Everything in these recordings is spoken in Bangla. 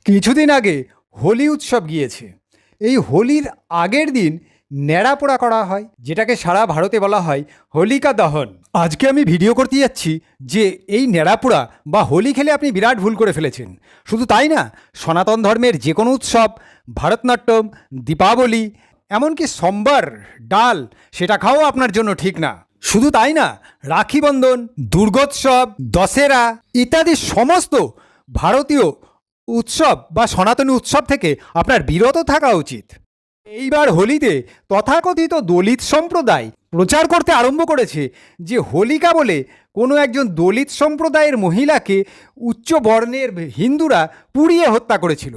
কিছুদিন আগে হোলি উৎসব গিয়েছে। এই হোলির আগের দিন ন্যাড়া পোড়া করা হয়, যেটাকে সারা ভারতে বলা হয় হোলিকা দহন। আজকে আমি ভিডিও করতে যাচ্ছি যে এই ন্যাড়া পোড়া বা হোলি খেলে আপনি বিরাট ভুল করে ফেলেছেন। শুধু তাই না, সনাতন ধর্মের যে কোনো উৎসব, ভারতনাট্যম, দীপাবলি, এমনকি সোমবার ডাল সেটা খাওয়া আপনার জন্য ঠিক না। শুধু তাই না, রাখি বন্ধন, দুর্গোৎসব, দশেরা ইত্যাদি সমস্ত ভারতীয় উৎসব বা সনাতনী উৎসব থেকে আপনার বিরত থাকা উচিত। এইবার হোলিতে তথাকথিত দলিত সম্প্রদায় প্রচার করতে আরম্ভ করেছে যে হোলিকা বলে কোনো একজন দলিত সম্প্রদায়ের মহিলাকে উচ্চ বর্ণের হিন্দুরা পুড়িয়ে হত্যা করেছিল।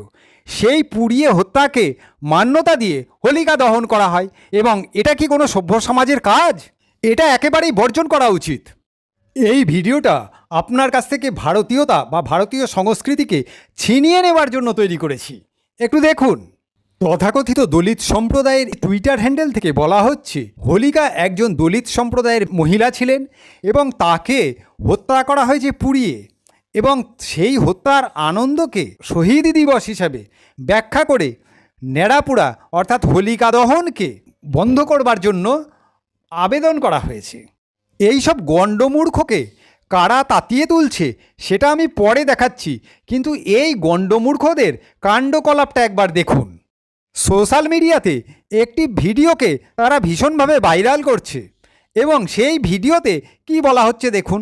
সেই পুড়িয়ে হত্যাকে মান্যতা দিয়ে হোলিকা দহন করা হয়, এবং এটা কি কোনো সভ্য সমাজের কাজ? এটা একেবারেই বর্জন করা উচিত। এই ভিডিওটা আপনার কাছ থেকে ভারতীয়তা বা ভারতীয় সংস্কৃতিকে ছিনিয়ে নেওয়ার জন্য তৈরি করেছি, একটু দেখুন। তথাকথিত দলিত সম্প্রদায়ের টুইটার হ্যান্ডেল থেকে বলা হচ্ছে, হোলিকা একজন দলিত সম্প্রদায়ের মহিলা ছিলেন এবং তাকে হত্যা করা হয়েছে পুড়িয়ে, এবং সেই হত্যার আনন্দকে শহীদ দিবস হিসাবে ব্যাখ্যা করে ন্যাড়াপোড়া অর্থাৎ হোলিকা দহনকে বন্ধ করবার জন্য আবেদন করা হয়েছে। এই সব গণ্ডমূর্খকে কারা তাতিয়ে তুলছে সেটা আমি পরে দেখাচ্ছি, কিন্তু এই গণ্ডমূর্খদের কাণ্ডকলাপটা একবার দেখুন। সোশ্যাল মিডিয়াতে একটি ভিডিওকে তারা ভীষণভাবে ভাইরাল করছে, এবং সেই ভিডিওতে কি বলা হচ্ছে দেখুন।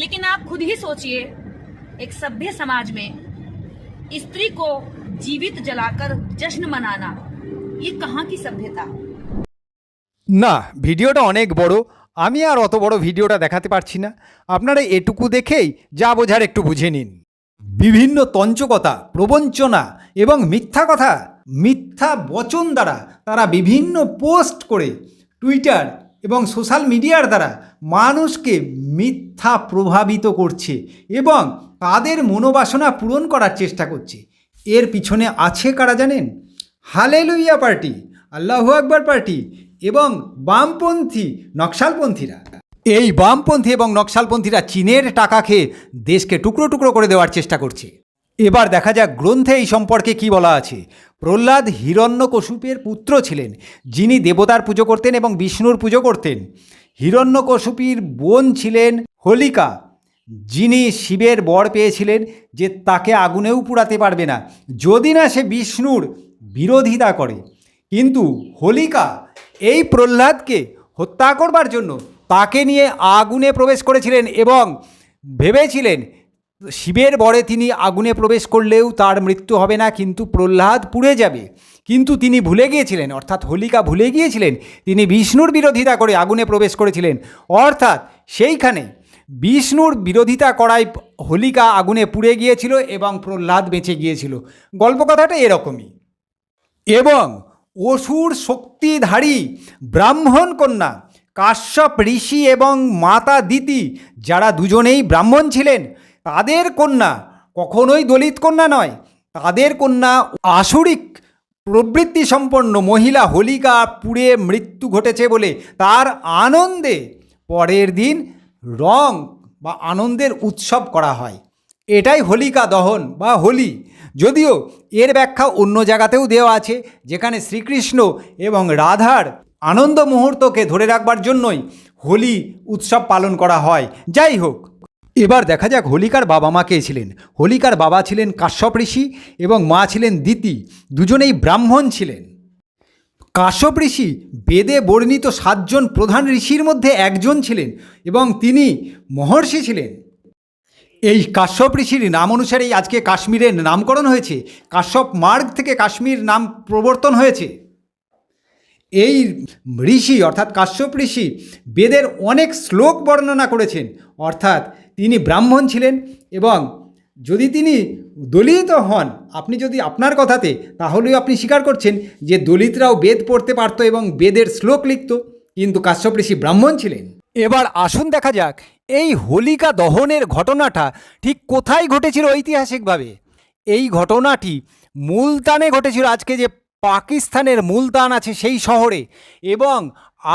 लेकिन आप खुद ही सोचिए, एक सभ्य समाज में स्त्री को जीवित जलाकर जश्न मनाना, ये कहाँ की सभ्यता। না, ভিডিওটা অনেক বড়, আমি আর অত বড় ভিডিওটা দেখাতে পারছি না। আপনারা এটুকু দেখেই যা বোঝার একটু বুঝে নিন। বিভিন্ন তঞ্চকতা, প্রবঞ্চনা এবং মিথ্যা বচন দ্বারা তারা বিভিন্ন পোস্ট করে টুইটার এবং সোশ্যাল মিডিয়ার দ্বারা মানুষকে মিথ্যা প্রভাবিত করছে এবং তাদের মনোবাসনা পূরণ করার চেষ্টা করছে। এর পিছনে আছে কারা জানেন? হালেলুইয়া পার্টি, আল্লাহু আকবার পার্টি এবং বামপন্থী নকশালপন্থীরা। এই বামপন্থী এবং নকশালপন্থীরা চীনের টাকা খেয়ে দেশকে টুকরো টুকরো করে দেওয়ার চেষ্টা করছে। এবার দেখা যাক গ্রন্থে এই সম্পর্কে কি বলা আছে। প্রহ্লাদ হিরণ্যকশিপুর পুত্র ছিলেন, যিনি দেবতার পুজো করতেন এবং বিষ্ণুর পুজো করতেন। হিরণ্যকশিপুর বোন ছিলেন হোলিকা, যিনি শিবের বর পেয়েছিলেন যে তাকে আগুনেও পুড়াতে পারবে না যদি না সে বিষ্ণুর বিরোধিতা করে। কিন্তু হোলিকা এই প্রহ্লাদকে হত্যা করবার জন্য তাকে নিয়ে আগুনে প্রবেশ করেছিলেন এবং ভেবেছিলেন শিবের বরে তিনি আগুনে প্রবেশ করলেও তার মৃত্যু হবে না, কিন্তু প্রহ্লাদ পুড়ে যাবে। কিন্তু তিনি ভুলে গিয়েছিলেন, অর্থাৎ হোলিকা ভুলে গিয়েছিলেন তিনি বিষ্ণুর বিরোধিতা করে আগুনে প্রবেশ করেছিলেন। অর্থাৎ সেইখানে বিষ্ণুর বিরোধিতা করায় হোলিকা আগুনে পুড়ে গিয়েছিল এবং প্রহ্লাদ বেঁচে গিয়েছিল। গল্পকথাটা এরকমই। এবং অসুর শক্তিধারী ব্রাহ্মণ কন্যা কাশ্যপ ঋষি এবং মাতা দিতি, যারা দুজনেই ব্রাহ্মণ ছিলেন, তাদের কন্যা কখনোই দলিত কন্যা নয়, তাদের কন্যা আসুরিক প্রবৃত্তি সম্পন্ন মহিলা হোলিকা পুড়ে মৃত্যু ঘটেছে বলে তার আনন্দে পরের দিন রং বা আনন্দের উৎসব করা হয়। এটাই হোলিকা দহন বা হোলি। যদিও এর ব্যাখ্যা অন্য জায়গাতেও দেওয়া আছে, যেখানে শ্রীকৃষ্ণ এবং রাধার আনন্দ মুহূর্তকে ধরে রাখবার জন্যই হোলি উৎসব পালন করা হয়। যাই হোক, এবার দেখা যাক হোলিকার বাবা মা কে ছিলেন। হোলিকার বাবা ছিলেন কাশ্যপ ঋষি এবং মা ছিলেন দিতি, দুজনেই ব্রাহ্মণ ছিলেন। কাশ্যপ ঋষি বেদে বর্ণিত 7 জন প্রধান ঋষির মধ্যে একজন ছিলেন এবং তিনি মহর্ষি ছিলেন। এই কাশ্যপ ঋষির নাম অনুসারেই আজকে কাশ্মীরের নামকরণ হয়েছে। কাশ্যপ মার্গ থেকে কাশ্মীর নাম প্রবর্তন হয়েছে। এই ঋষি অর্থাৎ কাশ্যপ ঋষি বেদের অনেক শ্লোক বর্ণনা করেছেন, অর্থাৎ তিনি ব্রাহ্মণ ছিলেন। এবং যদি তিনি দলিত হন, আপনি যদি আপনার কথাতে, তাহলেও আপনি স্বীকার করছেন যে দলিতরাও বেদ পড়তে পারত এবং বেদের শ্লোক লিখত, কিন্তু কাশ্যপ ঋষি ব্রাহ্মণ ছিলেন। এবার আসুন দেখা যাক এই হোলিকা দহনের ঘটনাটা ঠিক কোথায় ঘটেছিল ঐতিহাসিকভাবে। এই ঘটনাটি মুলতানে ঘটেছিল, আজকে যে পাকিস্তানের মুলতান আছে সেই শহরে। এবং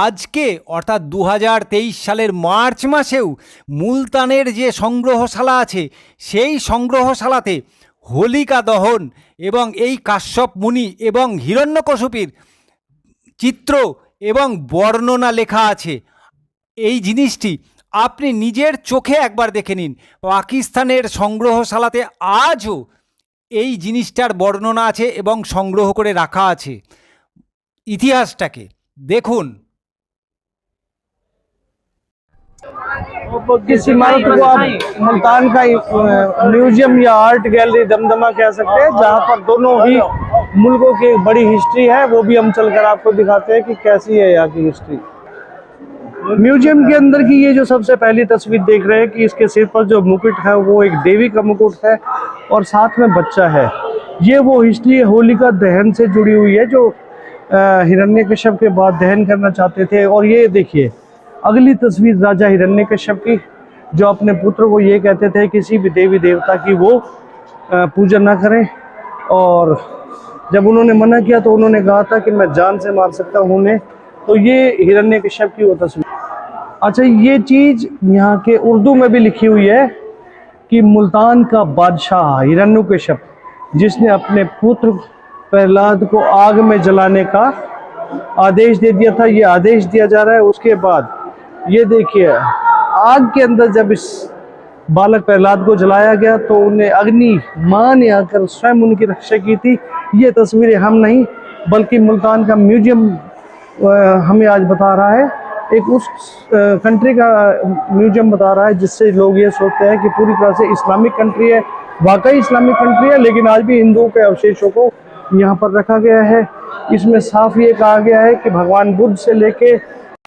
আজকে অর্থাৎ 2023 সালের মার্চ মাসেও মুলতানের যে সংগ্রহশালা আছে সেই সংগ্রহশালাতে হোলিকা দহন এবং এই কাশ্যপ মুনি এবং হিরণ্যকশিপুর চিত্র এবং বর্ণনা লেখা আছে। এই জিনিসটি আপনি নিজের চোখে একবার দেখে নিন। পাকিস্তানের সংগ্রহশালাতে আজও এই জিনিসটার বর্ণনা আছে এবং সংগ্রহ করে রাখা আছে। ইতিহাসটাকে দেখুন। इस इमारत को आप मुल्तान का म्यूजियम या आर्ट गैलरी दमदमा कह सकते हैं, जहां पर दोनों ही मुल्कों की बड़ी हिस्ट्री है। वो भी हम चलकर आपको दिखाते हैं कि कैसी है यहाँ की हिस्ट्री। म्यूजियम के अंदर की ये जो सबसे पहली तस्वीर देख रहे हैं कि इसके सिर पर जो मुकुट है वो एक देवी का मुकुट है और साथ में बच्चा है। ये वो हिस्ट्री होलिका दहन से जुड़ी हुई है जो हिरण्यकश्यप के बाद दहन करना चाहते थे। और ये देखिए अगली तस्वीर राजा हिरण्यकश्यप की, जो अपने पुत्र को ये कहते थे किसी भी देवी देवता की वो पूजा ना करें, और जब उन्होंने मना किया तो उन्होंने कहा था कि मैं जान से मार सकता हूँ उन्हें। तो ये हिरण्यकश्यप की वो तस्वीर। अच्छा, ये चीज़ यहाँ के उर्दू में भी लिखी हुई है कि मुल्तान का बादशाह हिरण्यकश्यप, जिसने अपने पुत्र प्रहलाद को आग में जलाने का आदेश दे दिया था, ये आदेश दिया जा रहा है। उसके बाद ये देखिए आग के अंदर जब इस बालक प्रहलाद को जलाया गया तो उन्हें अग्नि मां ने आकर स्वयं उनकी रक्षा की थी। ये तस्वीरें हम नहीं बल्कि मुल्तान का म्यूजियम हमें आज बता रहा है, एक उस कंट्री का म्यूजियम बता रहा है जिससे लोग ये सोचते हैं कि पूरी तरह से इस्लामिक कंट्री है। वाकई इस्लामिक कंट्री है, लेकिन आज भी हिंदुओं के अवशेषों को यहाँ पर रखा गया है। इसमें साफ ये कहा गया है कि भगवान बुद्ध से लेके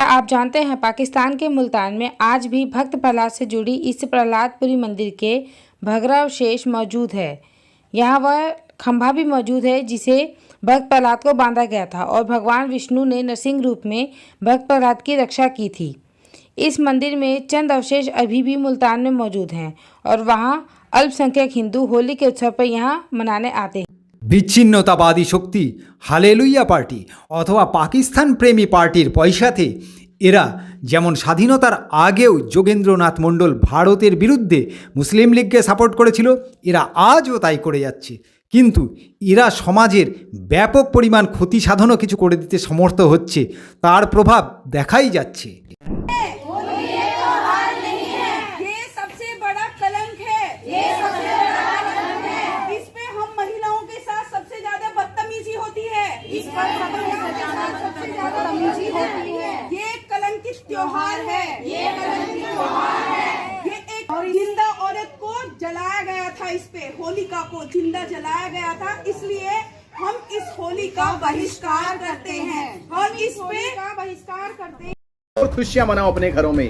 आप जानते हैं पाकिस्तान के मुल्तान में आज भी भक्त प्रहलाद से जुड़ी इस प्रहलादपुरी मंदिर के भग्नावशेष मौजूद है। यहाँ वह खंभा भी मौजूद है जिसे भक्त प्रहलाद को बांधा गया था और भगवान विष्णु ने नरसिंह रूप में भक्त प्रहलाद की रक्षा की थी। इस मंदिर में चंद अवशेष अभी भी मुल्तान में मौजूद हैं और वहाँ अल्पसंख्यक हिंदू होली के उत्सव पर यहाँ मनाने आते हैं। বিচ্ছিন্নতাবাদী শক্তি হালেলুইয়া পার্টি অথবা পাকিস্তান প্রেমী পার্টির পয়সাতে এরা যেমন স্বাধীনতার আগেও যোগেন্দ্রনাথ মণ্ডল ভারতের বিরুদ্ধে মুসলিম লীগকে সাপোর্ট করেছিল, এরা আজও তাই করে যাচ্ছে। কিন্তু এরা সমাজের ব্যাপক পরিমাণ ক্ষতি সাধনও কিছু করে দিতে সমর্থ হচ্ছে, তার প্রভাব দেখাই যাচ্ছে। ये कलंकित त्योहार है, ये कलंकित त्योहार है। ये एक जिंदा औरत को जलाया गया था, इस पे होलिका को जिंदा जलाया गया था, इसलिए हम इस होली का बहिष्कार करते हैं। हम इस पे का बहिष्कार करते हैं। और खुशियां मनाओ अपने घरों में,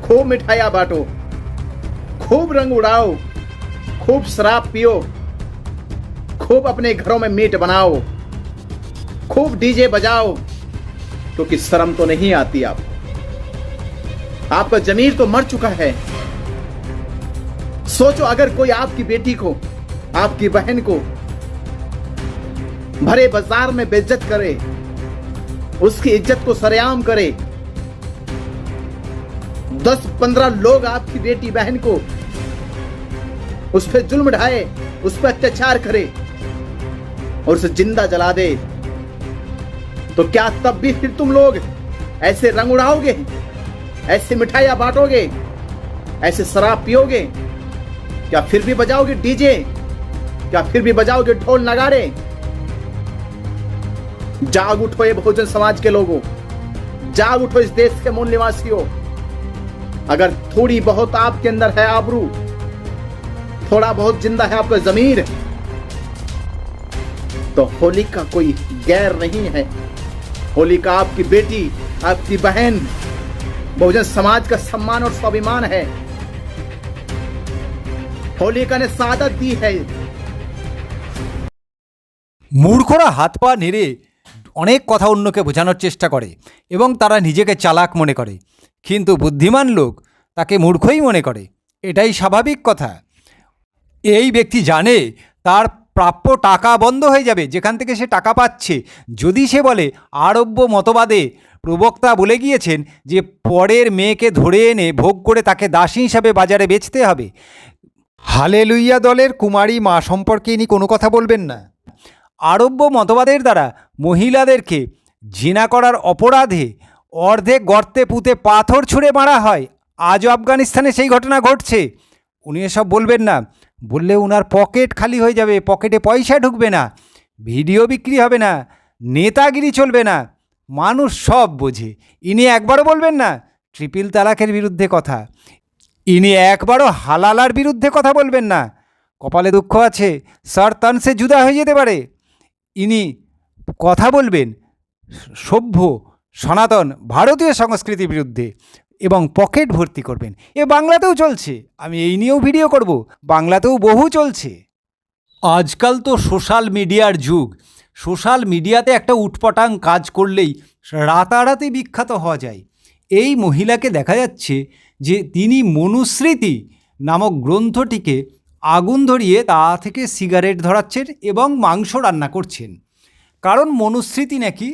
खूब मिठाइयां बांटो, खूब रंग उड़ाओ, खूब शराब पियो, खूब अपने घरों में मीट बनाओ, खूब डीजे बजाओ, क्योंकि शर्म तो नहीं आती आपको। आपका जमीर तो मर चुका है। सोचो अगर कोई आपकी बेटी को, आपकी बहन को भरे बाजार में बेइज्जत करे, उसकी इज्जत को सरेआम करे, 10-15 लोग आपकी बेटी बहन को उस पर जुल्म ढाए, उस पर अत्याचार करे और उसे जिंदा जला दे, तो क्या तब भी फिर तुम लोग ऐसे रंग उड़ाओगे, ऐसे मिठाइयां बांटोगे, ऐसे शराब पियोगे? क्या फिर भी बजाओगे डीजे? क्या फिर भी बजाओगे ढोल नगाड़े? जाग उठो ये बहुजन समाज के लोगों, जाग उठो इस देश के मूल निवासियों। अगर थोड़ी बहुत आपके अंदर है आबरू, थोड़ा बहुत जिंदा है आपका जमीर, तो होली का कोई गैर नहीं है। होलिका आपकी बेटी, आपकी बहन, बहुजन समाज का सम्मान और स्वाभिमान है। होलिका ने शहादत दी है। মূর্খরা হাত পা নেড়ে অনেক কথা অন্যকে বোঝানোর চেষ্টা করে এবং তারা নিজেকে চালাক মনে করে, কিন্তু বুদ্ধিমান লোক তাকে মূর্খই মনে করে। এটাই স্বাভাবিক কথা। এই ব্যক্তি জানে তার প্রাপ্য টাকা বন্ধ হয়ে যাবে যেখান থেকে সে টাকা পাচ্ছে যদি সে বলে, আরব্য মতবাদে প্রবক্তা বলে গিয়েছেন যে পরের মেয়েকে ধরে এনে ভোগ করে তাকে দাসী হিসাবে বাজারে বেচতে হবে। হালেলুইয়া দলের কুমারী মা সম্পর্কে ইনি কোনো কথা বলবেন না। আরব্য মতবাদের দ্বারা মহিলাদেরকে জিনা করার অপরাধে অর্ধেক গর্তে পুঁতে পাথর ছুঁড়ে মারা হয়। আজও আফগানিস্তানে সেই ঘটনা ঘটছে। উনি এসব বলবেন না, বললে ওনার পকেট খালি হয়ে যাবে, পকেটে পয়সা ঢুকবে না, ভিডিও বিক্রি হবে না, নেতাগিরি চলবে না। মানুষ সব বোঝে। ইনি একবারও বলবেন না ট্রিপল তালাকের বিরুদ্ধে কথা, ইনি একবারও হালালার বিরুদ্ধে কথা বলবেন না। কপালে দুঃখ আছে, সর তন সে জুদা হয়ে যেতে পারে। ইনি কথা বলবেন সভ্য সনাতন ভারতীয় সংস্কৃতির বিরুদ্ধে এবং পকেট ভর্তি করবেন। এ বাংলাতেও চলছে, আমি এই নিয়েও ভিডিও করব, বাংলাতেও বহু চলছে। আজকাল তো সোশ্যাল মিডিয়ার যুগ। সোশ্যাল মিডিয়াতে একটা উটপটাং কাজ করলেই রাতারাতি বিখ্যাত হওয়া যায়। এই মহিলাকে দেখা যাচ্ছে যে তিনি মনুস্মৃতি নামক গ্রন্থটিকে আগুন ধরিয়ে তা থেকে সিগারেট ধরাচ্ছেন এবং মাংস রান্না করছেন। কারণ মনুস্মৃতি নাকি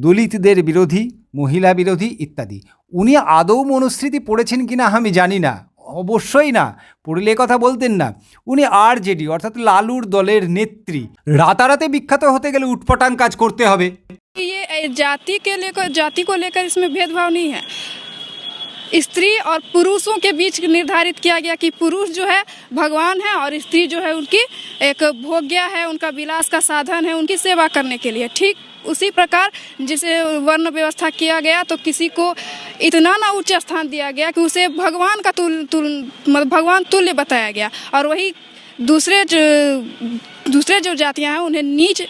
দলিতদের বিরোধী, মহিলা বিরোধী ইত্যাদি। উনি আদৌ মনুস্মৃতি পড়েছেন কিনা আমি জানি না, অবশ্যই না, পড়লে কথা বলতেন না। উনি আরজেডি অর্থাৎ লালুর দলের নেত্রী। রাতারাতি বিখ্যাত হতে গেলে উটপটাং কাজ করতে হবে। ये जाति को लेकर इसमें भेदभाव नहीं है। स्त्री और पुरुषों के बीच निर्धारित किया गया कि पुरुष जो है भगवान है और स्त्री जो है उनकी एक भोग्या है, उनका विलास का साधन है उनकी सेवा करने के लिए। ठीक उसी प्रकार जिसे वर्ण व्यवस्था किया गया तो किसी को इतना ना उच्च स्थान दिया गया कि उसे भगवान का मतलब भगवान तुल्य बताया गया, और वही दूसरे जो जातियां हैं उन्हें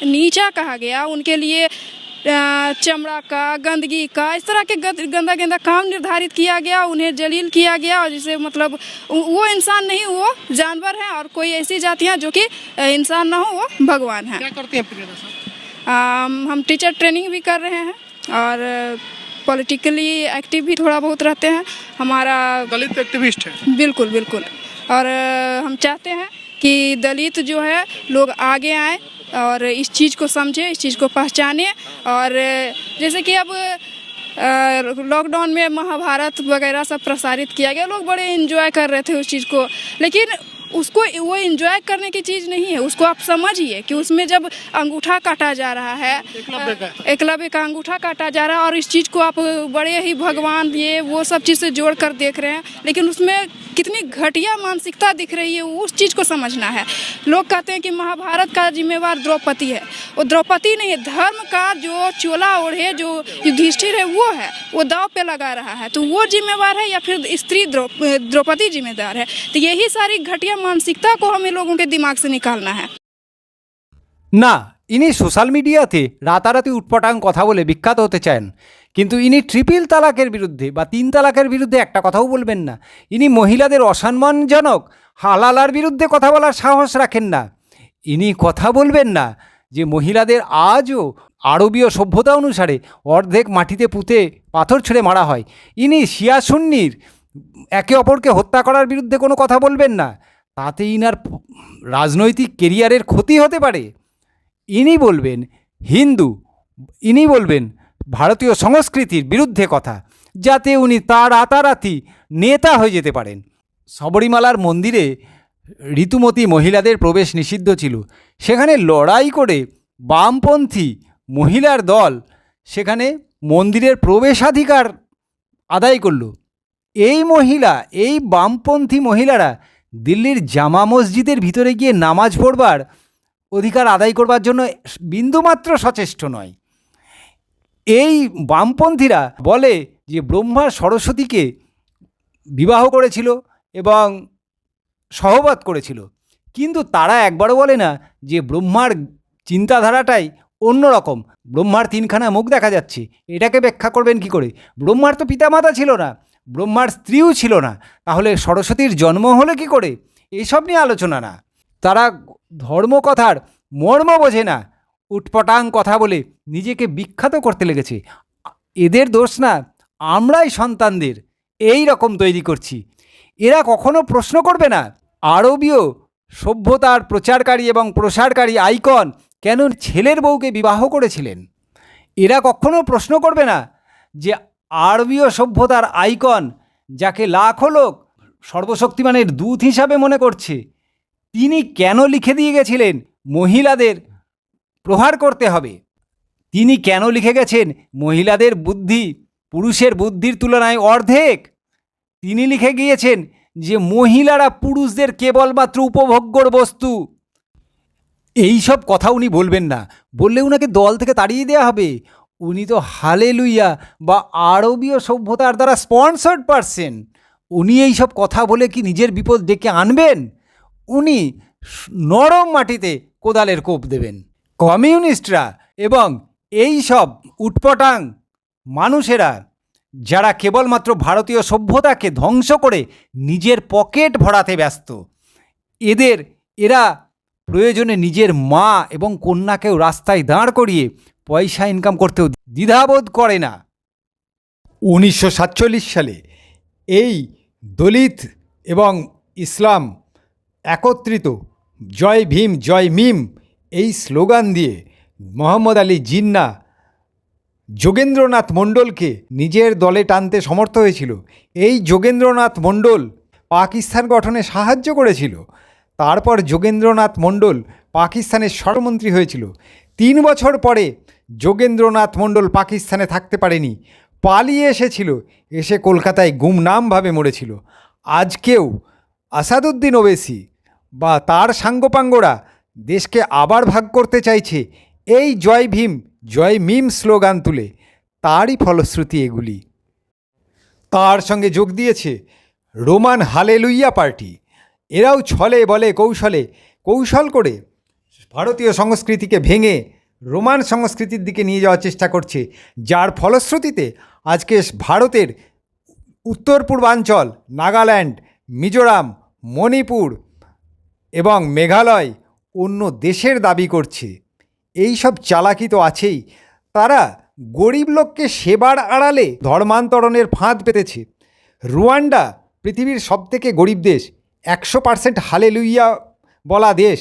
नीचा कहा गया। उनके लिए चमड़ा का, गंदगी का, इस तरह के गंदा काम निर्धारित किया गया, उन्हें जलील किया गया, और जिसे मतलब वो इंसान नहीं, वो जानवर हैं। और कोई ऐसी जातियां जो कि इंसान ना हो, वो भगवान हैं। क्या करते हैं प्रियंका साहब? हम टीचर ट्रेनिंग भी कर रहे हैं और पॉलिटिकली एक्टिव भी थोड़ा बहुत रहते हैं। हमारा दलित एक्टिविस्ट है। बिल्कुल बिल्कुल। और हम चाहते हैं कि दलित जो है लोग आगे आए और इस चीज़ को समझे, इस चीज़ को पहचाने। और जैसे कि अब लॉकडाउन में महाभारत वगैरह सब प्रसारित किया गया, लोग बड़े एंजॉय कर रहे थे उस चीज़ को, लेकिन उसको वो एंजॉय करने की चीज़ नहीं है। उसको आप समझिए कि उसमें जब अंगूठा काटा जा रहा है, एकलव्य का अंगूठा काटा जा रहा है, और इस चीज़ को आप बड़े ही भगवान ये वो सब चीज़ से जोड़ कर देख रहे हैं, लेकिन उसमें कितनी घटिया मानसिकता दिख रही है, उस चीज़ को समझना है। लोग कहते हैं कि महाभारत का जिम्मेवार द्रौपदी है, वो द्रौपदी नहीं है। धर्म का जो चोला ओढ़े जो युधिष्ठिर है वो है, वो दाव पे लगा रहा है, तो वो जिम्मेवार है या फिर स्त्री द्रौपदी जिम्मेदार है? तो यही सारी घटिया मानसिकता को हमें लोगों के दिमाग से निकालना है। না, ইনি সোশ্যাল মিডিয়াতে রাতারাতি উটপটাং কথা বলে বিখ্যাত হতে চান, কিন্তু ইনি ট্রিপল তালাকের বিরুদ্ধে বা 3 তালাকের বিরুদ্ধে একটা কথাও বলবেন না। ইনি মহিলাদের অসম্মানজনক হালালার বিরুদ্ধে কথা বলার সাহস রাখেন না। ইনি কথা বলবেন না যে মহিলাদের আজও আরবীয় সভ্যতা অনুসারে অর্ধেক মাটিতে পুঁতে পাথর ছুঁড়ে মারা হয়। ইনি শিয়া সুন্নির একে অপরকে হত্যা করার বিরুদ্ধে কোনো কথা বলবেন না, তাতে ইনার রাজনৈতিক কেরিয়ারের ক্ষতি হতে পারে। ইনি বলবেন হিন্দু, ইনি বলবেন ভারতীয় সংস্কৃতির বিরুদ্ধে কথা, যাতে উনি তার রাতারাতি নেতা হয়ে যেতে পারেন। শবরীমালার মন্দিরে ঋতুমতী মহিলাদের প্রবেশ নিষিদ্ধ ছিল, সেখানে লড়াই করে বামপন্থী মহিলার দল সেখানে মন্দিরের প্রবেশাধিকার আদায় করল। এই বামপন্থী মহিলারা দিল্লির জামা মসজিদের ভিতরে গিয়ে নামাজ পড়বার অধিকার আদায় করবার জন্য বিন্দুমাত্র সচেষ্ট নয়। এই বামপন্থীরা বলে যে ব্রহ্মা সরস্বতীকে বিবাহ করেছিল এবং সহবত করেছিল, কিন্তু তারা একবারও বলে না যে ব্রহ্মার চিন্তাধারাটাই অন্যরকম। ব্রহ্মার 3খানা মুখ দেখা যাচ্ছে, এটাকে ব্যাখ্যা করবেন কি করে? ব্রহ্মার তো পিতামাতা ছিল না, ব্রহ্মার স্ত্রীও ছিল না, তাহলে সরস্বতীর জন্ম হলো কি করে? এইসব নিয়ে আলোচনা না। তারা ধর্মকথার মর্ম বোঝে না, উটপটাং কথা বলে নিজেকে বিখ্যাত করতে লেগেছে। এদের দোষ না, আমরাই সন্তানদের এই রকম তৈরি করছি। এরা কখনো প্রশ্ন করবে না আরবীয় সভ্যতার প্রচারকারী এবং প্রসারকারী আইকন কেন ছেলের বউকে বিবাহ করেছিলেন। এরা কখনো প্রশ্ন করবে না যে আরবীয় সভ্যতার আইকন, যাকে লাখো লোক সর্বশক্তিমানের দূত হিসাবে মনে করছে, তিনি কেন লিখে দিয়ে গেছিলেন মহিলাদের প্রহার করতে হবে? তিনি কেন লিখে গেছেন মহিলাদের বুদ্ধি পুরুষের বুদ্ধির তুলনায় অর্ধেক? তিনি লিখে গিয়েছেন যে মহিলারা পুরুষদের কেবলমাত্র উপভোগ্যর বস্তু। এই সব কথা উনি বলবেন না, বললে উনাকে দল থেকে তাড়িয়ে দেওয়া হবে। উনি তো হালেলুইয়া বা আরবীয় সভ্যতার দ্বারা স্পন্সর্ড পারসন। উনি এই সব কথা বলে কি নিজের বিপদ ডেকে আনবেন? উনি নরম মাটিতে কোদালের কোপ দেবেন। কমিউনিস্টরা এবং এই সব উটপটাং মানুষেরা যারা কেবলমাত্র ভারতীয় সভ্যতাকে ধ্বংস করে নিজের পকেট ভরাতে ব্যস্ত, এরা প্রয়োজনে নিজের মা এবং কন্যাকেও রাস্তায় দাঁড় করিয়ে পয়সা ইনকাম করতেও দ্বিধাবোধ করে না। 1947 সালে এই দলিত এবং ইসলাম একত্রিত জয় ভীম জয় মিম এই স্লোগান দিয়ে মোহাম্মদ আলী জিন্নাহ যোগেন্দ্রনাথ মণ্ডলকে নিজের দলে টানতে সমর্থ হয়েছিল। এই যোগেন্দ্রনাথ মণ্ডল পাকিস্তান গঠনে সাহায্য করেছিল। তারপর যোগেন্দ্রনাথ মণ্ডল পাকিস্তানের স্বরাষ্ট্রমন্ত্রী হয়েছিল। 3 বছর পরে যোগেন্দ্রনাথ মণ্ডল পাকিস্তানে থাকতে পারেনি, পালিয়ে এসেছিল, এসে কলকাতায় গুমনামভাবে মরেছিল। আজকেও আসাদুদ্দিন ওবেসি বা তার সাঙ্গপাঙ্গরা দেশকে আবার ভাগ করতে চাইছে এই জয় ভীম জয় মিম স্লোগান তুলে। তারই ফলশ্রুতি এগুলি। তার সঙ্গে যোগ দিয়েছে রোমান হালেলুইয়া পার্টি। এরাও ছলে বলে কৌশল করে ভারতীয় সংস্কৃতিকে ভেঙে রোমান সংস্কৃতির দিকে নিয়ে যাওয়ার চেষ্টা করছে, যার ফলশ্রুতিতে আজকে ভারতের উত্তর পূর্বাঞ্চল, নাগাল্যান্ড, মিজোরাম, মণিপুর এবং মেঘালয় অন্য দেশের দাবি করছে। এই সব চালাকি তো আছেই। তারা গরিব লোককে সেবার আড়ালে ধর্মান্তরণের ফাঁদ পেতেছে। রুয়ান্ডা পৃথিবীর সবথেকে গরিব দেশ, 100% হালেলুইয়া বলা দেশ।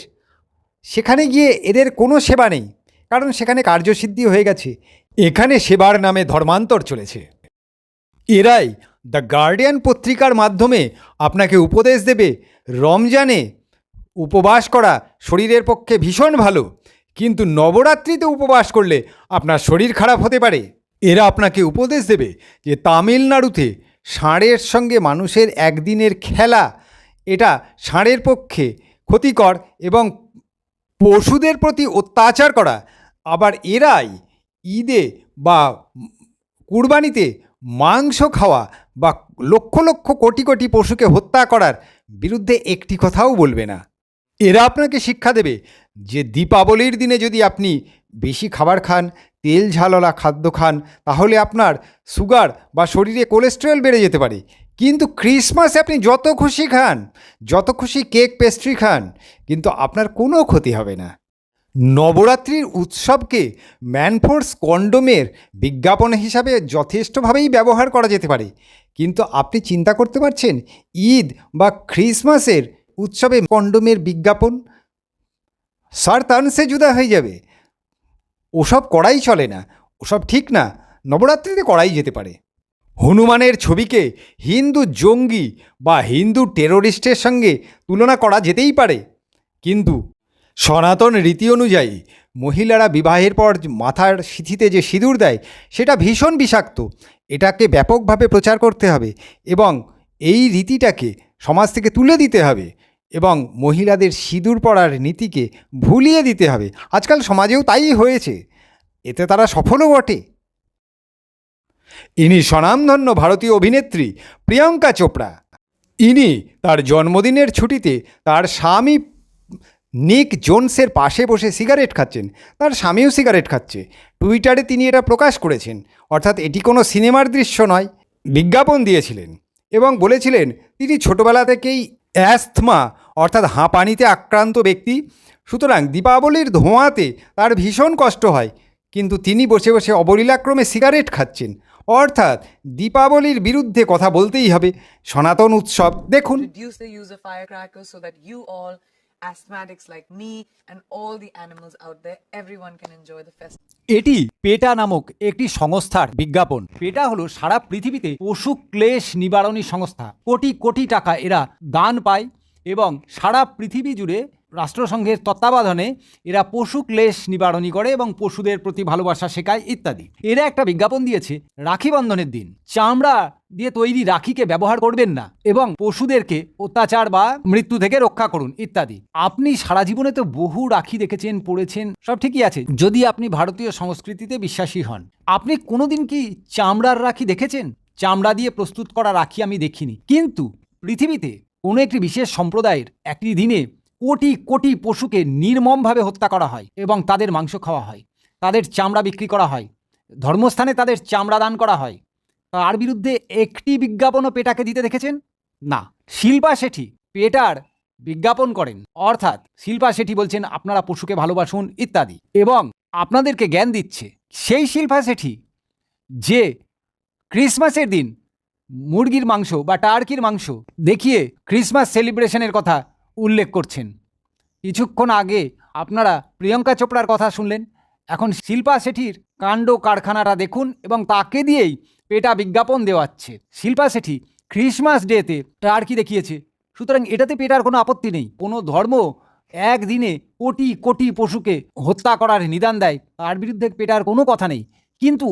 সেখানে গিয়ে এদের কোনো সেবা নেই, কারণ সেখানে কার্যসিদ্ধি হয়ে গেছে। এখানে সেবার নামে ধর্মান্তর চলেছে। এরাই দ্য গার্ডিয়ান পত্রিকার মাধ্যমে আপনাকে উপদেশ দেবে রমজানে উপবাস করা শরীরের পক্ষে ভীষণ ভালো, কিন্তু নবরাত্রিতে উপবাস করলে আপনার শরীর খারাপ হতে পারে। এরা আপনাকে উপদেশ দেবে যে তামিলনাড়ুতে ষাঁড়ের সঙ্গে মানুষের একদিনের খেলা, এটা ষাঁড়ের পক্ষে ক্ষতিকর এবং পশুদের প্রতি অত্যাচার করা। আবার এরাই ঈদে বা কুরবানিতে মাংস খাওয়া বা লক্ষ লক্ষ কোটি কোটি পশুকে হত্যা করার বিরুদ্ধে একটি কথাও বলবে না। এরা আপনাকে শিক্ষা দেবে যে দীপাবলির দিনে যদি আপনি বেশি খাবার খান, তেল ঝালওয়ালা খাদ্য খান, তাহলে আপনার সুগার বা শরীরে কোলেস্টেরল বেড়ে যেতে পারে। কিন্তু ক্রিসমাসে আপনি যত খুশি খান, যত খুশি কেক পেস্ট্রি খান, কিন্তু আপনার কোনো ক্ষতি হবে না। নবরাত্রির উৎসবকে ম্যানফোর্স কন্ডোমের বিজ্ঞাপন হিসাবে যথেষ্টভাবেই ব্যবহার করা যেতে পারে, কিন্তু আপনি চিন্তা করতে পারছেন ঈদ বা ক্রিসমাসের উৎসবে কন্ডোমের বিজ্ঞাপন সারতানসে জুদা হয়ে যাবে। ওসব করাই চলে না, ওসব ঠিক না। নবরাত্রিতে করাই যেতে পারে। হনুমানের ছবিকে হিন্দু জঙ্গি বা হিন্দু টেরোরিস্টের সঙ্গে তুলনা করা যেতেই পারে, কিন্তু সনাতন রীতি অনুযায়ী মহিলারা বিবাহের পর মাথার সিঁথিতে যে সিঁদুর দেয় সেটা ভীষণ বিষাক্ত। এটাকে ব্যাপকভাবে প্রচার করতে হবে এবং এই রীতিটাকে সমাজ থেকে তুলে দিতে হবে এবং মহিলাদের সিঁদুর পরার নীতিকে ভুলিয়ে দিতে হবে। আজকাল সমাজেও তাই হয়েছে, এতে তারা সফলও বটে। ইনি স্বনামধন্য ভারতীয় অভিনেত্রী প্রিয়াঙ্কা চোপড়া। ইনি তার জন্মদিনের ছুটিতে তার স্বামী নিক জোনসের পাশে বসে সিগারেট খাচ্ছেন। তার স্বামীও সিগারেট খাচ্ছে। টুইটারে তিনি এটা প্রকাশ করেছেন, অর্থাৎ এটি কোনো সিনেমার দৃশ্য নয়। বিজ্ঞাপন দিয়েছিলেন এবং বলেছিলেন তিনি ছোটবেলা থেকেই অ্যাস্থমা অর্থাৎ হাঁপানিতে আক্রান্ত ব্যক্তি, সুতরাং দীপাবলির ধোঁয়াতে তার ভীষণ কষ্ট হয়, কিন্তু তিনি বসে বসে অবলীলাক্রমে সিগারেট খাচ্ছেন। অর্থাৎ দীপাবলির বিরুদ্ধে কথা বলতেই হবে। সনাতন উৎসব দেখুন। Reduce the use of firecrackers so that you all, asthmatics like me and all the animals out there, everyone can enjoy the festival. এটি পেটা নামক একটি সংস্থার বিজ্ঞাপন। পেটা হলো সারা পৃথিবীতে পশু ক্লেশ নিবারণী সংস্থা। কোটি কোটি টাকা এরা দান পায় এবং সারা পৃথিবী জুড়ে রাষ্ট্রসংঘের তত্ত্বাবধানে এরা পশু ক্লেশ নিবারণী করে এবং পশুদের প্রতি ভালোবাসা শেখায় ইত্যাদি। এরা একটা বিজ্ঞাপন দিয়েছে রাখি বন্ধনের দিন চামড়া দিয়ে তৈরি রাখিকে ব্যবহার করবেন না এবং পশুদেরকে অত্যাচার বা মৃত্যু থেকে রক্ষা করুন ইত্যাদি। আপনি সারা জীবনে তো বহু রাখি দেখেছেন, পড়েছেন, সব ঠিকই আছে যদি আপনি ভারতীয় সংস্কৃতিতে বিশ্বাসী হন। আপনি কোনোদিন কি চামড়ার রাখি দেখেছেন? চামড়া দিয়ে প্রস্তুত করা রাখি আমি দেখিনি। কিন্তু পৃথিবীতে কোনো একটি বিশেষ সম্প্রদায়ের একটি দিনে কোটি কোটি পশুকে নির্মমভাবে হত্যা করা হয় এবং তাদের মাংস খাওয়া হয়, তাদের চামড়া বিক্রি করা হয়, ধর্মস্থানে তাদের চামড়া দান করা হয়। তার বিরুদ্ধে একটি বিজ্ঞাপনও পেটাকে দিতে দেখেছেন? না। শিল্পা শেঠি পেটার বিজ্ঞাপন করেন, অর্থাৎ শিল্পা শেঠি বলছেন আপনারা পশুকে ভালোবাসুন ইত্যাদি এবং আপনাদেরকে জ্ঞান দিচ্ছে। সেই শিল্পা শেঠি যে ক্রিসমাসের দিন মুরগির মাংস বা টার্কির মাংস দেখিয়ে ক্রিসমাস সেলিব্রেশনের কথা উল্লেখ করছেন। কিছুক্ষণ আগে আপনারা প্রিয়াঙ্কা চোপড়ার কথা শুনলেন, এখন শিল্পা শেঠির কাণ্ড কারখানাটা দেখুন এবং তাকে দিয়েই পেটা বিজ্ঞাপন দেওয়াচ্ছে। শিল্পা শেঠি ক্রিসমাস ডেতে টার্কি দেখিয়েছে, সুতরাং এটাতে পেটার কোনো আপত্তি নেই। কোনো ধর্ম একদিনে কোটি কোটি পশুকে হত্যা করার নিদান দেয়, তার বিরুদ্ধে পেটার কোনো কথা নেই। কিন্তু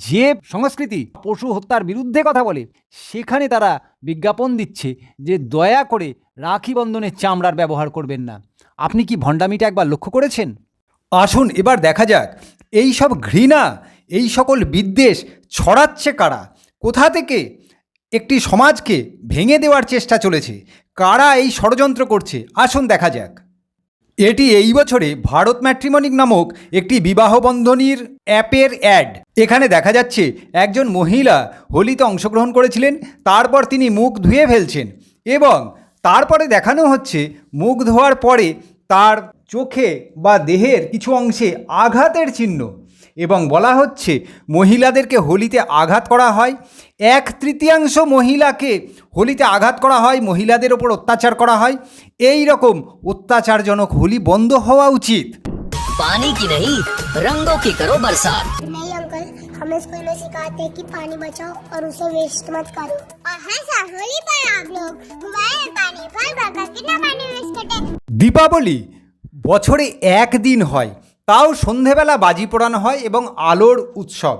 যে সংস্কৃতি পশু হত্যার বিরুদ্ধে কথা বলে সেখানে তারা বিজ্ঞাপন দিচ্ছে যে দয়া করে রাখি বন্ধনে চামড়ার ব্যবহার করবেন না। আপনি কি ভণ্ডামিটা একবার লক্ষ্য করেছেন? আসুন এবার দেখা যাক এই সব ঘৃণা, এই সকল বিদ্বেষ ছড়াচ্ছে কারা, কোথা থেকে একটি সমাজকে ভেঙে দেওয়ার চেষ্টা চলেছে, কারা এই ষড়যন্ত্র করছে। আসুন দেখা যাক। এটি এই বছরে ভারত ম্যাট্রিমনিক নামক একটি বিবাহ বন্ধনীর অ্যাপের অ্যাড। এখানে দেখা যাচ্ছে একজন মহিলা হোলিতে অংশগ্রহণ করেছিলেন, তারপর তিনি মুখ ধুয়ে ফেলছেন এবং তারপরে দেখানো হচ্ছে মুখ ধোয়ার পরে তার চোখে বা দেহের কিছু অংশে আঘাতের চিহ্ন এবং বলা হচ্ছে মহিলাদেরকে হোলিতে আঘাত করা হয়, 1/3 মহিলাকে হোলিতে আঘাত করা হয়, মহিলাদের ওপর অত্যাচার করা হয়। এই রকম অত্যাচারজনক হোলি বন্ধ হওয়া উচিত। पानी की नहीं रंगों की करो बरसात। नहीं अंकल, हमें स्कूल में सिखाते हैं कि पानी बचाओ और उसे वेस्ट मत करो। और हाँ सर, होली पर आप लोग मोबाइल पानी फल भरकर कितना पानी वेस्ट करते हैं। দীপাবলি বছরে একদিন হয়, তাও সন্ধেবেলা বাজি পোড়ানো হয় এবং আলোর উৎসব।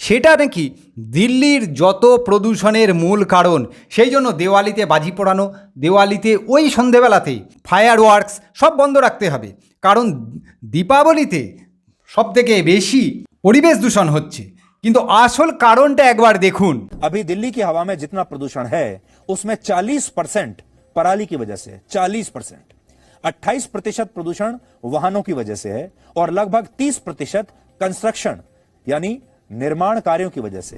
সেটা নাকি দিল্লির যত প্রদূষণের মূল কারণ, সেই জন্য দেওয়ালিতে বাজি পোড়ানো, দেওয়ালিতে ওই সন্ধেবেলাতেই ফায়ার ওয়ার্কস সব বন্ধ রাখতে হবে, কারণ দীপাবলিতে সবথেকে বেশি পরিবেশ দূষণ হচ্ছে। কিন্তু আসল কারণটা একবার দেখুন। अभी दिल्ली की हवा में जितना प्रदूषण है उसमें 40% पराली की वजह से, 40%, 28% प्रदूषण वाहनों की वजह से है और लगभग 30% कंस्ट्रक्शन यानी निर्माण कार्यों की वजह से।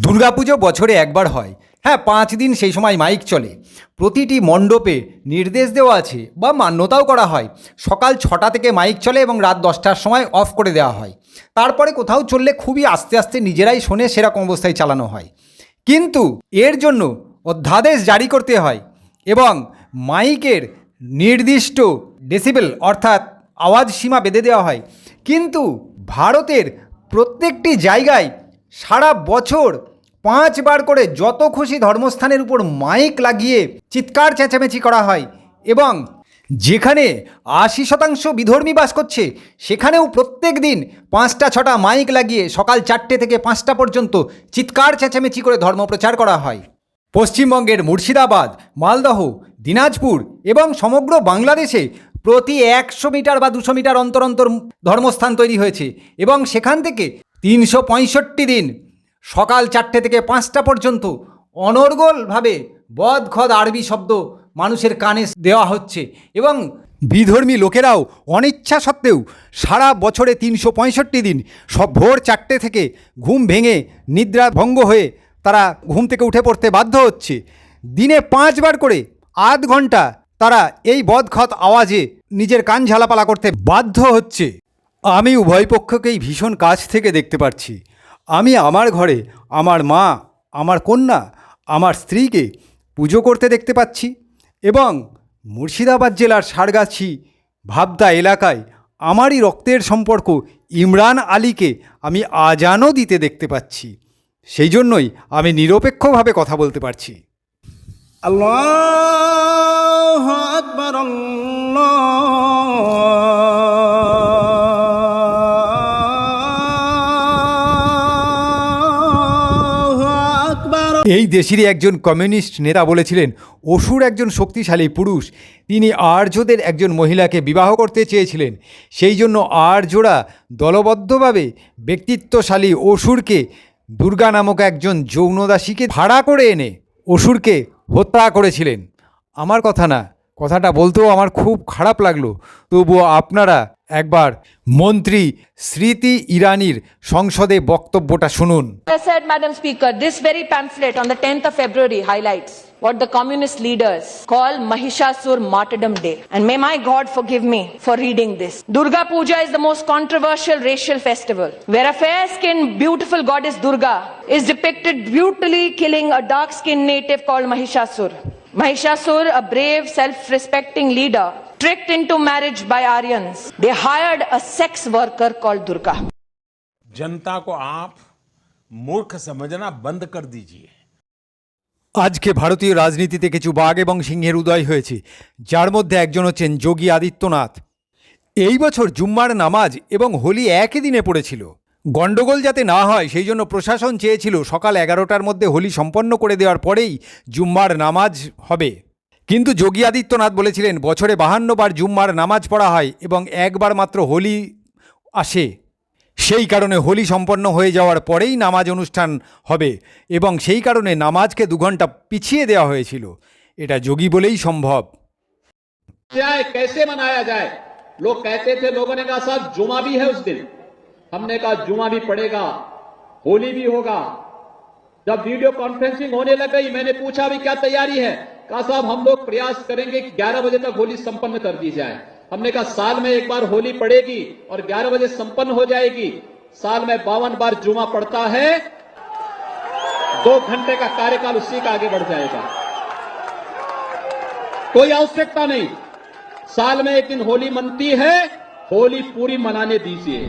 দুর্গাপুজো বছরে একবার হয়, হ্যাঁ 5 দিন সেই সময় মাইক চলে। প্রতিটি মণ্ডপে নির্দেশ দেওয়া আছে বা মান্যতাও করা হয়, সকাল 6টা থেকে মাইক চলে এবং রাত 10টার সময় অফ করে দেওয়া হয়। তারপরে কোথাও চললে খুবই আস্তে আস্তে নিজেরাই শোনে, সেরকম অবস্থায় চালানো হয়। কিন্তু এর জন্য অধ্যাদেশ জারি করতে হয় এবং মাইকের নির্দিষ্ট ডেসিবেল অর্থাৎ আওয়াজ সীমা বেঁধে দেওয়া হয়। কিন্তু ভারতের প্রত্যেকটি জায়গায় সারা বছর 5 বার করে যত খুশি ধর্মস্থানের উপর মাইক লাগিয়ে চিৎকার চেঁচামেচি করা হয় এবং যেখানে 80% বিধর্মী বাস করছে সেখানেও প্রত্যেক দিন 5টা 6টা মাইক লাগিয়ে সকাল 4টে থেকে 5টা পর্যন্ত চিৎকার চেঁচামেচি করে ধর্মপ্রচার করা হয়। পশ্চিমবঙ্গের মুর্শিদাবাদ, মালদহ, দিনাজপুর এবং সমগ্র বাংলাদেশে প্রতি 100 মিটার বা 200 মিটার অন্তর অন্তর ধর্মস্থান তৈরি হয়েছে এবং সেখান থেকে 365 দিন সকাল 4টে থেকে 5টা পর্যন্ত অনর্গলভাবে বদখদ আরবি শব্দ মানুষের কানে দেওয়া হচ্ছে এবং বিধর্মী লোকেরাও অনিচ্ছা সত্ত্বেও সারা বছরে 365 দিন সব ভোর 4টে থেকে ঘুম ভেঙে নিদ্রা ভঙ্গ হয়ে তারা ঘুম থেকে উঠে পড়তে বাধ্য হচ্ছে। দিনে 5 বার করে আধ ঘন্টা তারা এই বদখত আওয়াজে নিজের কান ঝালাপালা করতে বাধ্য হচ্ছে। আমি উভয় পক্ষকেই ভীষণ কাছ থেকে দেখতে পাচ্ছি। আমি আমার ঘরে আমার মা, আমার কন্যা, আমার স্ত্রীকে পুজো করতে দেখতে পাচ্ছি এবং মুর্শিদাবাদ জেলার সারগাছি ভাবদা এলাকায় আমারই রক্তের সম্পর্ক ইমরান আলীকে আমি আজানও দিতে দেখতে পাচ্ছি। সেই জন্যই আমি নিরপেক্ষভাবে কথা বলতে পারছি। अल्लाह अकबर এই দেশেরই একজন কমিউনিস্ট নেতা বলেছিলেন, অসুর একজন শক্তিশালী পুরুষ, তিনি আর্যদের একজন মহিলাকে বিবাহ করতে চেয়েছিলেন। সেই জন্য আর্যরা দলবদ্ধভাবে ব্যক্তিত্বশালী অসুরকে, দুর্গা নামক একজন যৌনদাসীকে ভাড়া করে এনে অসুরকে হত্যা করেছিলেন। আমার কথা না, কথাটা বলতেও আমার খুব খারাপ লাগলো, তবুও আপনারা একবার মন্ত্রী স্মৃতি ইরানির সংসদে বক্তব্যটা শুনুন। I said, Madam Speaker, this very pamphlet on the 10th of February highlights what the communist leaders call Mahishasur Martyrdom Day. And may my God forgive me for reading this. Durga Puja is the most controversial racial festival where a fair-skinned, beautiful goddess Durga is depicted brutally killing a dark-skinned native called Mahishasur. Mahishasur, a brave, self-respecting leader, tricked into marriage by Aryans. They hired a sex worker called Durga. जनता को आप मूर्ख समझना बंद कर दीजिए। আজকে ভারতীয় রাজনীতিতে কিছু বাঘ এবং সিংহের উদয় হয়েছে, যার মধ্যে একজন হচ্ছেন যোগী আদিত্যনাথ। এই বছর জুম্মার নামাজ এবং হোলি একই দিনে পড়েছিল। গণ্ডগোল যাতে না হয় সেই জন্য প্রশাসন চেয়েছিল সকাল 11টার মধ্যে হোলি সম্পন্ন করে দেওয়ার পরেই জুম্মার নামাজ হবে। কিন্তু যোগী আদিত্যনাথ বলেছিলেন বছরে 52 বার জুম্মার নামাজ পড়া হয় এবং একবার মাত্র হোলি আসে, সেই কারণে হোলি সম্পন্ন হয়ে যাওয়ার পরেই নামাজ অনুষ্ঠান হবে এবং সেই কারণে নামাজকে 2 ঘন্টা পিছিয়ে দেওয়া হয়েছিল। এটা যোগী বলেই সম্ভব। कैसे मनाया जाए? लोग कहते थे, लोगों ने कहा साहब जुमा भी है उस दिन। हमने कहा जुमा भी पड़ेगा, होली भी होगा। जब वीडियो कॉन्फ्रेंसिंग होने लग गई, मैंने पूछा भी क्या तैयारी है? कहा साहब हम लोग प्रयास करेंगे कि 11 बजे तक होली संपन्न कर दी जाए। हमने कहा साल में एक बार होली पड़ेगी और 11 बजे संपन्न हो जाएगी। साल में 52 बार जुमा पड़ता है, 2 घंटे का कार्यकाल उसी का आगे बढ़ जाएगा। कोई आवश्यकता नहीं, साल में एक दिन होली मनती है, होली पूरी मनाने दीजिए।